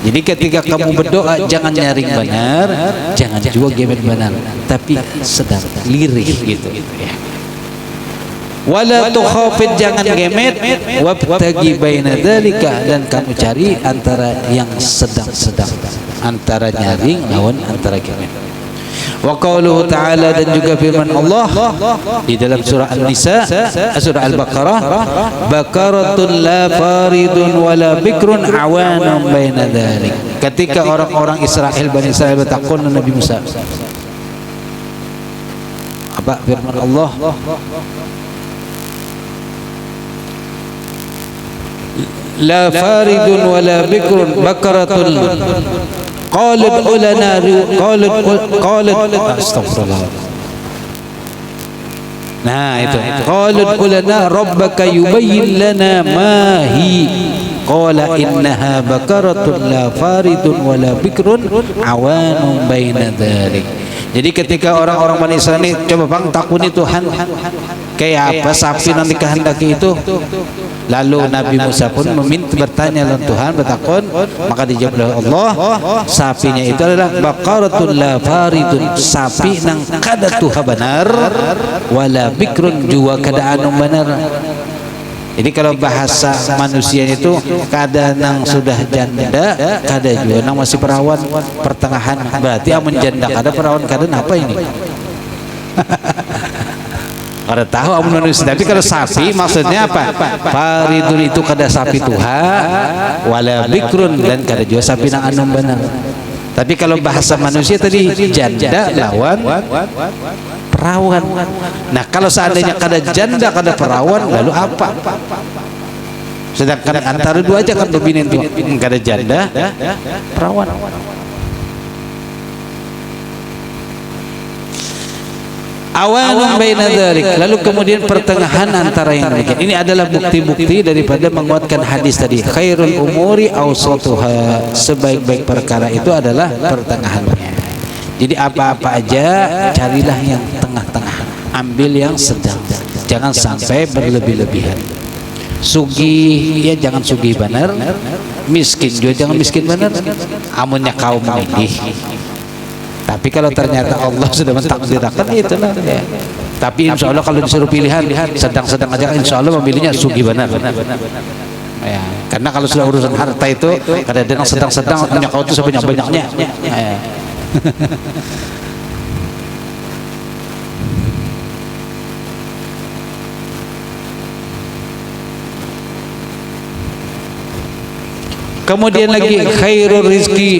Jadi ketika kamu berdoa jangan nyaring benar, jangan juga gemet benar, tapi sedang lirih gitu ya. Wala tukhafid, jangan gemet, wabtagi baina dzalika, dan kamu cari antara yang sedang-sedang, antara nyaring lawan antara gemet. Wa qauluhu ta'ala, dan juga firman Allah di dalam surah An-Nisa, surah Al-Baqarah, baqaratun la faridun wala bikrun awanun baina dzalik. Ketika orang-orang Israel, Bani Israel bertakun Nabi Musa, apa firman Allah? La faridun wala bikrun baqaratun qalat ulana qalat astagfirullah. Nah itu qalat ulana rabbaka yubayyin lana ma hi qala innaha baqaratun la faridun wala bikrun awanun baina dzalik. Jadi ketika orang-orang Bani Israil ini coba bang takuni Tuhan kayak apa sapi nanti kehendaki itu. Lalu Nabi Musa pun bertanya lawan Tuhan, bertakun, maka dijawab oleh Allah, sapinya itu adalah baqaratun la faridun, sapi nang kada tuha benar, wala bikrun juga kada anu benar. Jadi kalau bahasa manusia itu kada nang sudah janda, kada juga nang masih perawan pertengahan. Berarti amun janda kada perawan kada apa ini? Kada tahu amun manusia. Tapi kalau sapi maksudnya apa? Faridun itu kada sapi tuha, wala bikrun, dan kada juga sapi nang anu benar. Tapi kalau bahasa manusia tadi janda lawan perawan. Nah kalau seandainya kada janda kada perawan, lalu apa? Sedangkan antara dua aja kan berbeda itu, kada janda perawan. Awanun baina dzalik, lalu kemudian pertengahan antara yang demikian. Ini adalah bukti-bukti daripada menguatkan hadis tadi, khairul umuri awsatuha, sebaik-baik perkara itu adalah pertengahannya. Jadi apa-apa aja carilah yang tengah-tengah, ambil yang sedang, jangan sampai berlebih-lebihan. Sugih ya jangan sugih benar, miskin juga jangan miskin benar, amunnya kaum ini. Tapi kalau ternyata Allah sudah mentakdirkan itulah ya. Tapi insya Allah kalau disuruh pilihan sedang-sedang aja, insya Allah memilihnya sugih benar ya. Karena kalau sudah urusan harta itu kadang-kadang sedang-sedang punya kau itu sebanyak-banyaknya ya. Kemudian lagi khairul rizki.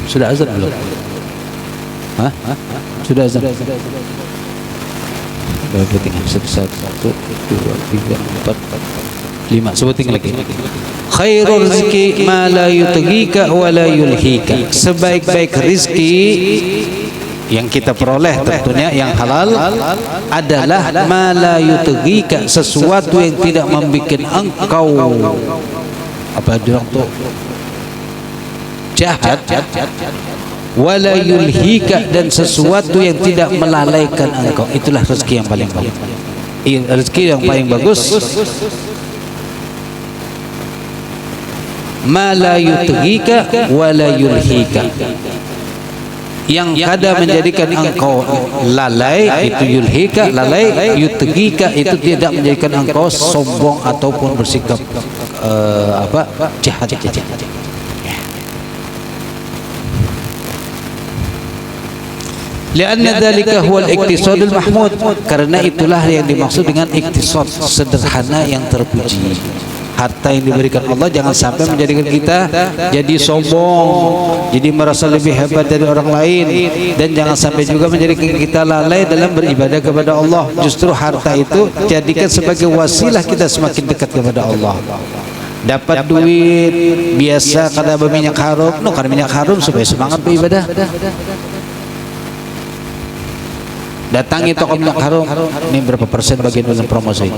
Sudah azan belum? Hah? Sudah azan. Berapa tinggal? 1, 2, 3, 4, 5. Sebutin lagi. Khairul rizki ma la yutghika wa la yulhika. Sebaik-baik rizki yang kita peroleh tentunya yang halal adalah ma la yutghika, sesuatu yang tidak membuat engkau apa bilang tuh jahat, wala yulhika, dan sesuatu yang tidak melalaikan engkau. Itulah rezeki yang paling bagus. Rezeki yang paling bagus ma la yutghika wala yulhika, yang kadang menjadikan engkau lalai, itu yulhika lalai, yutghika itu tidak menjadikan engkau sombong ataupun bersikap jahat. Lianna dzalika huwal iktisadul mahmud, karena itulah yang dimaksud dengan iktisad, sederhana yang terpuji. Harta yang diberikan Allah jangan sampai menjadikan kita jadi sombong, jadi merasa lebih hebat dari orang lain, dan jangan sampai juga menjadikan kita lalai dalam beribadah kepada Allah. Justru harta itu jadikan sebagai wasilah kita semakin dekat kepada Allah. Dapat duit biasa kada berminyak harum, nukar minyak harum supaya semangat beribadah. Datangi toko minyak harum, ini berapa persen bagian dalam promosi.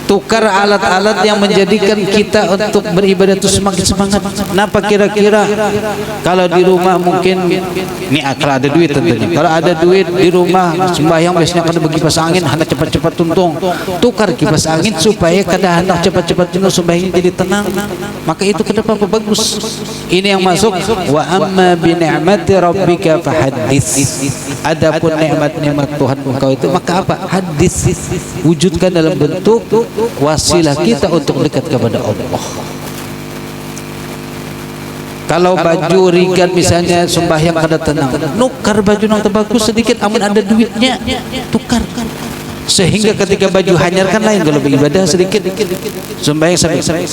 Tukar alat-alat yang menjadikan kita untuk beribadah itu semakin semangat. Kenapa kira-kira kalau di rumah mungkin ini kalau ada duit tentunya, kalau ada duit di rumah sembahyang biasanya kada bagi kipas angin, hendak cepat-cepat tuntung, tukar kipas angin supaya kada hendak cepat-cepat tuntung sembahyang jadi tenang. Maka itu kenapa bagus. Ini yang masuk wa amma bi ni'mati rabbika fahaddits. Adapun nikmat-nikmat Tuhan engkau itu maka apa? Hadis. Wujudkan dalam bentuk wasilah kita untuk dekat kepada Allah. Kalau baju ringan misalnya sembahyang kada tenang, nukar baju yang terbagus sedikit, amun ada duitnya tukar. Sehingga ketika baju hanyar kan lain, kalau beribadah sedikit sembahyang sampai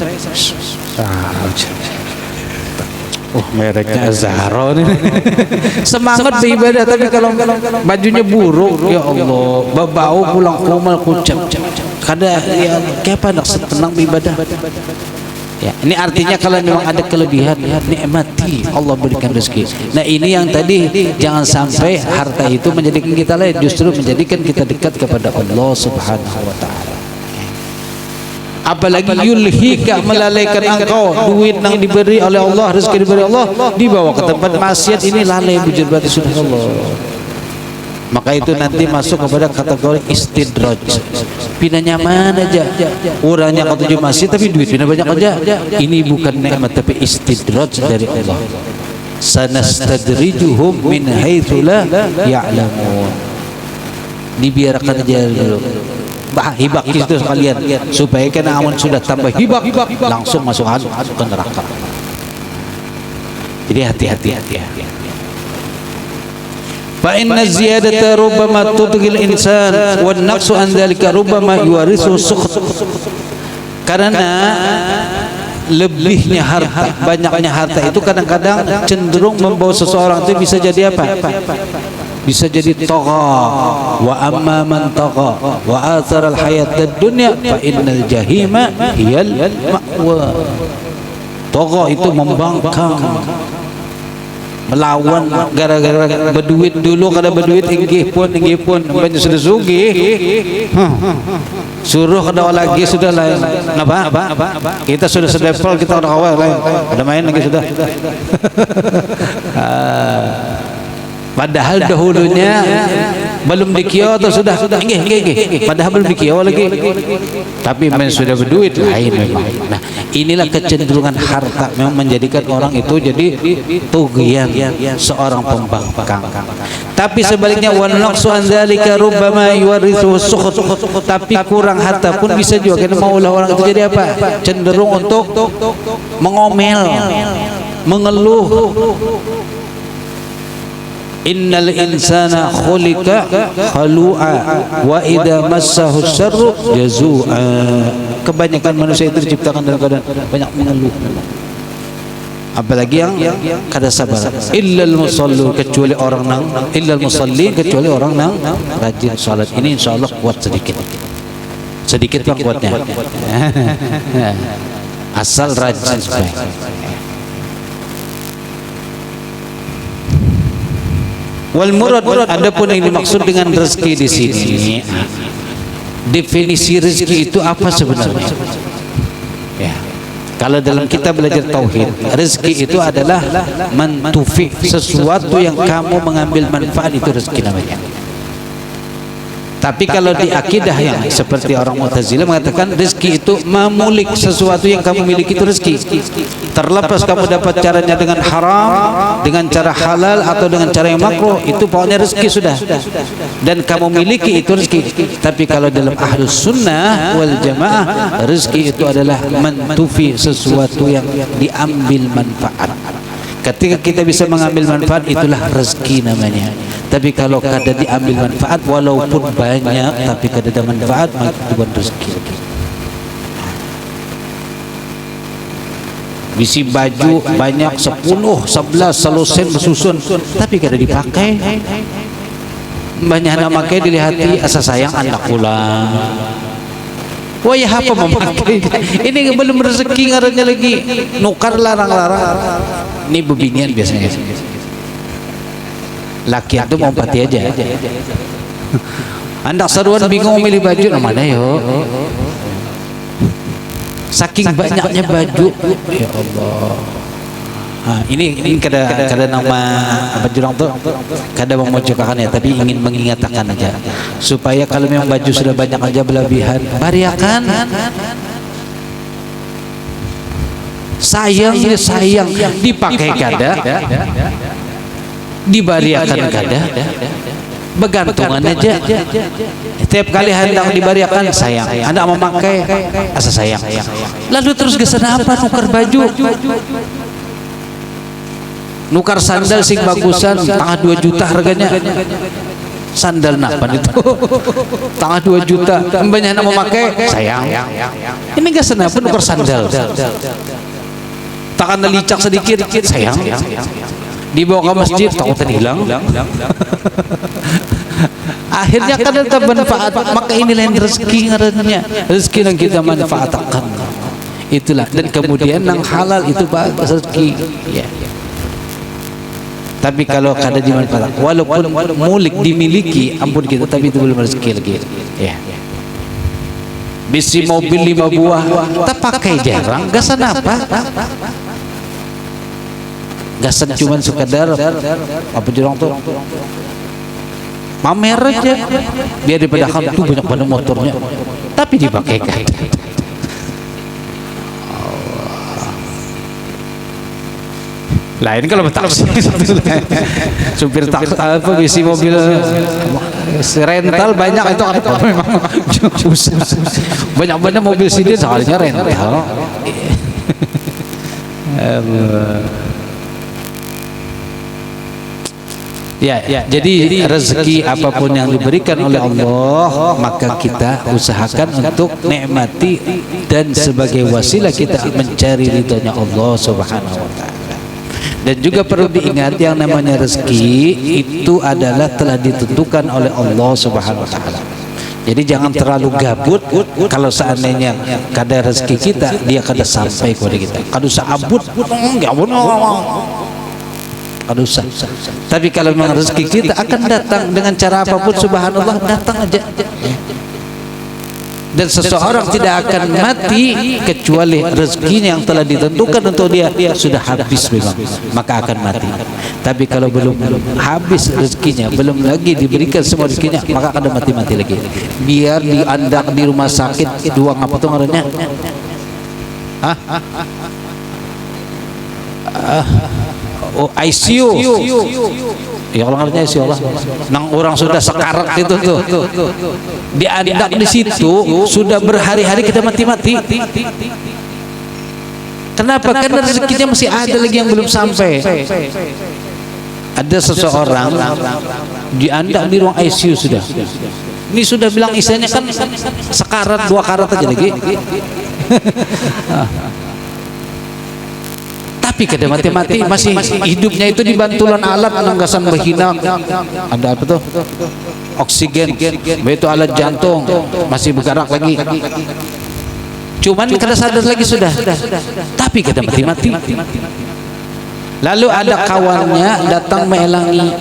mereknya Zahro nih. Semangat beribadah, tapi kalau bajunya buruk, ya Allah, bau pulang rumah kucap. Kada ya kayak apa nak tenang beribadah. Ya, ini artinya kalau memang ada kelebihan, nikmati Allah berikan rezeki. Nah, ini yang tadi jangan sampai harta itu menjadikan kita lain, justru menjadikan kita dekat kepada Allah Subhanahu wa taala. Apalagi yulhika, melalaikan engkau, duit yang diberi oleh Allah, rezeki diberi Allah dibawa ke tempat maksiat, ini lalai bujur berarti sudah Allah. Maka itu nanti masuk kepada kategori istidraj. Pindah nyaman aja, orangnya kau tuju masjid tapi duit pindah banyak aja. Ini bukan nikmat tapi istidraj dari Allah. Sanastadrijuhum min haitsu la ya'lamun. Dibiarkan aja dulu. Hibak itu sekalian supaya kena amun sudah tambah hibak langsung masuk ke neraka. Jadi hati-hati. Fa inna ziyadata rubbama tudghil insan wan naqsu an dzalika rubbama yuwarithu sukht. Karena lebihnya harta, banyaknya harta itu kadang-kadang cenderung membawa seseorang itu bisa jadi apa? Bisa jadi tagha. Wa amma man tagha wa athara al-hayat ad-dunya fa innal jahima hiyal ma'wa. Tagha itu membangkang, melawan, gara-gara berduit dulu, kada berduit inggih pun banyak sudah sugih suruh kada lagi sudah lain. Napa? Kita sudah sedepol, kita udah awal lain, ada main lagi sudah. Padahal dahulunya belum dikio atau sudah inggih. Padahal belum dikio lagi. Tapi memang sudah berduit lain memang. Nah, inilah kecenderungan harta memang menjadikan orang itu jadi tughyan, seorang pembangkang. Tapi sebaliknya wan naqsu an dzalika rubbama yuwarithu sukht. Tapi kurang harta pun bisa juga karena maulah orang itu jadi apa? Cenderung untuk mengomel, mengeluh. Innal insana khuliqa halu'a wa idza massahu syarru jazua. Kebanyakan manusia itu diciptakan dalam keadaan banyak mengeluh. Apalagi yang kada sabar. Illal musallu, kecuali orang nang illal musalli, kecuali orang nang rajin salat. Ini insyaallah kuat sedikit. Sedikit bang kuatnya. Asal rajin baik. Wal murad, adapun yang dimaksud dengan rezeki di sini, definisi rezeki itu apa sebenarnya? Ya. Kalau dalam kita belajar tauhid, rezeki itu adalah mantufi, sesuatu yang kamu mengambil manfaat, itu rezeki namanya. Tapi kalau di akidah yang seperti orang Mu'tazilah mengatakan rezeki itu memulik sesuatu yang kamu miliki, itu rezeki. Terlepas kamu dapat caranya dengan haram, dengan cara halal atau dengan cara yang makruh, itu pokoknya rezeki sudah. Dan kamu miliki itu rezeki. Tapi kalau dalam ahlus sunnah wal jamaah, rezeki itu adalah mantufi, sesuatu yang diambil manfaat. Ketika kita bisa mengambil manfaat, itulah rezeki namanya. Tapi kalau kada diambil manfaat, walaupun banyak tapi kada ada manfaat, maka itu bukan rezeki. Bisi baju banyak 10, 11, selusin bersusun, tapi kada dipakai. Banyak nak pakai dilihati, asa sayang anak pulang. Wah ya apa memakai? Ini belum rezeki ngarannya lagi. Nukar larang-larang. Ini bebinian biasanya. Laki itu mau pati aja. Anak seruan bingung milih baju, mana yo? Saking banyaknya baju, ya Allah. Nah, ini kada nama apa jurang tuh, kada memojokkan ya, tapi ingin mengingatkan aja supaya kalau memang baju sudah banyak aja berlebihan, bariakan. Sayang dipakai kada, dibariakan kada, begantungan aja. Setiap kali hendak dibariakan sayang, anak memakai asa sayang. Lalu terus kesana apa? Nukar baju, nukar sandal sing bagusan, tengah 2 juta harganya. Sandal napan itu tengah 2 juta, banyak anak memakai sayang. Ini gak senang pun nukar sandal, tangan licak sedikit sayang. Dibawa ke masjid takut hilang. Akhirnya kada ada manfaat. Maka inilah yang rezeki ngarannya, rezeki yang kita manfaatkan. Itulah. Dan kemudian yang halal itu bagus rezeki ya. Tapi kalau kada dimanfaatkan, walaupun mulik dimiliki, ampun kita, tapi itu belum rezeki lagi ya. Bisi mobil 5 buah tak pakai jarang, gasan apa? Gasan cuman sekadar apa jurang tuh pamer aja, biar daripada kamu tuh banyak banget motornya tapi dipakai kan. Lain kalau taksi supir taksi apa bisi mobil rental banyak itu apa memang banyak mobil sini sekalinya rental. Ya, jadi rezeki apapun yang diberikan oleh Allah, maka kita usahakan untuk nikmati dan sebagai wasilah kita mencari ridhonya Allah Subhanahu wa taala. Dan juga perlu diingat yang namanya rezeki itu adalah telah ditentukan oleh Allah Subhanahu wa taala. Jadi jangan terlalu gabut. Kalau seandainya kada rezeki kita, dia kada sampai kepada kita. Kada usah abut, kada usah. Tapi kalau memang rezeki kita akan datang dengan cara apapun, subhanallah, datang aja. Dan seseorang tidak akan mati kecuali rezekinya yang telah ditentukan untuk dia sudah habis memang, maka akan mati. Tapi kalau belum habis rezekinya, belum lagi diberikan semua rezekinya, maka akan mati-mati lagi. Biar diandak di rumah sakit, duang apa tuh ngarannya? ICU. Ya kalau ngerti ICU Allah. Nang orang sudah sekarat itu tuh. Diandak di situ sudah berhari-hari kita mati-mati. Kenapa? Karena rezekinya masih ada lagi yang belum sampai. Ada seseorang diandak di ruang ICU sudah. Ini sudah bilang istilahnya kan sekarat 2 karat aja lagi. Tapi kada mati-mati masih hidupnya itu dibantulan alat penanggasan berhina. Ada apa tuh? Oksigen, itu alat jantung masih bergerak lagi. Cuman kada sadar lagi sudah. Tapi kada mati-mati. Lalu ada kawannya datang meelangi.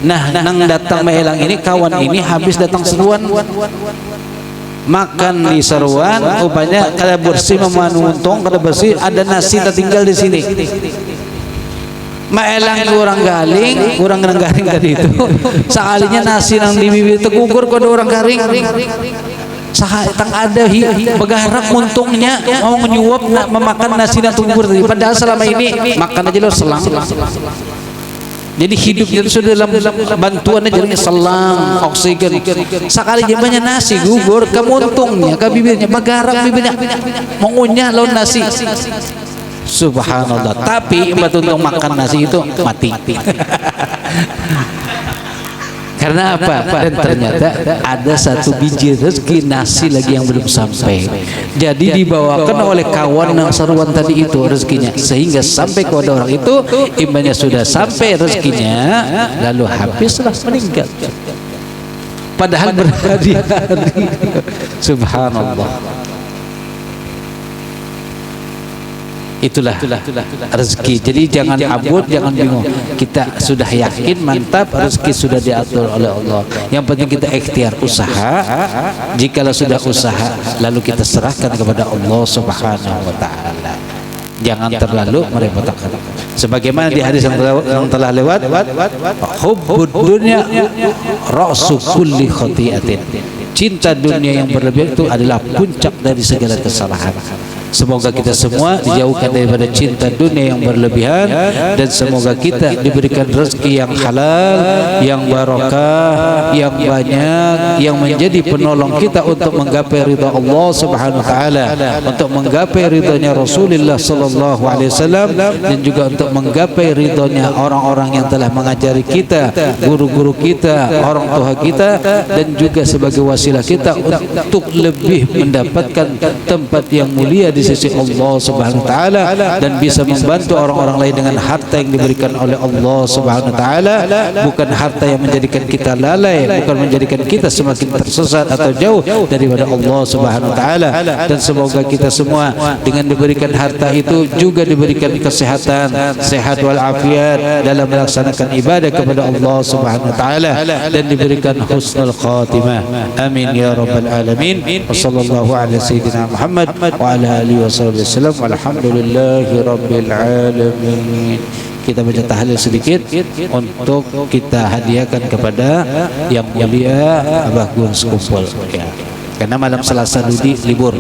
Nah, nang datang meelang ini kawan ini habis datang seruan, makan di seruan, rupanya kada bersih memanu untung, kada bersih ada nasi tertinggal di sini. Maelang orang galing tadi itu. Sekalinya nasi nang di bibir tegugur kok ada orang garing. Tang ada bergarap muntungnya mau menyuap memakan nasi dan tunggur tadi. Padahal selama ini makan aja lo selang. Jadi hidupnya itu sudah dalam bantuan aja selang oksigen. Sekali jemanya nasi gugur ke muntungnya, ke bibirnya, bergarap bibirnya, mengunyah lawan nasi. Subhanallah. Tapi untuk makan nasi itu mati. Karena apa? Dan ternyata ada satu biji rezeki nasi lagi yang belum sampai. Jadi dibawakan oleh kawan yang seruan tadi itu rezekinya, sehingga sampai kepada orang itu imannya sudah sampai rezekinya, lalu habislah meninggal. Padahal berhari-hari. Subhanallah. Itulah rezeki. Jadi jangan abut, jangan bingung. Kita sudah yakin mantap rezeki sudah diatur oleh Allah. Yang penting kita ikhtiar usaha. Jikalau sudah usaha, lalu kita serahkan kepada Allah Subhanahu wa taala. Jangan terlalu merepotkan. Sebagaimana di hadis yang telah lewat, hubbud dunya ra'su kulli khati'atin. Cinta dunia yang berlebihan itu adalah puncak dari segala kesalahan. Semoga kita semua dijauhkan daripada cinta dunia yang berlebihan, dan semoga kita diberikan rezeki yang halal, yang barakah, yang banyak, yang menjadi penolong kita untuk menggapai ridha Allah Subhanahu wa taala, untuk menggapai ridhonya Rasulullah sallallahu alaihi wasallam, dan juga untuk menggapai ridhonya orang-orang yang telah mengajari kita, guru-guru kita, orang tua kita, dan juga sebagai wasilah kita untuk lebih mendapatkan tempat yang mulia di sisi Allah Subhanahu wa taala, dan bisa membantu orang-orang lain dengan harta yang diberikan oleh Allah Subhanahu wa taala, bukan harta yang menjadikan kita lalai, bukan menjadikan kita semakin tersesat atau jauh daripada Allah Subhanahu wa taala. Dan semoga kita semua dengan diberikan harta itu juga diberikan kesehatan, sehat wal afiat dalam melaksanakan ibadah kepada Allah Subhanahu wa taala, dan diberikan husnul khatimah. Amin ya rabbal alamin. Wassallallahu ala sayyidina Muhammad wa ala alihi wasallam. Walhamdulillahi rabbil alamin. Kita baca tahlil sedikit untuk kita hadiahkan kepada yang mulia Abah Gun Sekumpul ya. Karena malam Selasa Ludi libur.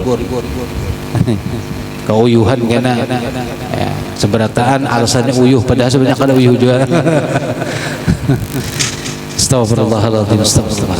Keuyuhan karena ya, seberataan alasannya uyuh, padahal sebenarnya kada uyuh juga. Astagfirullahaladzim. Astagfirullah.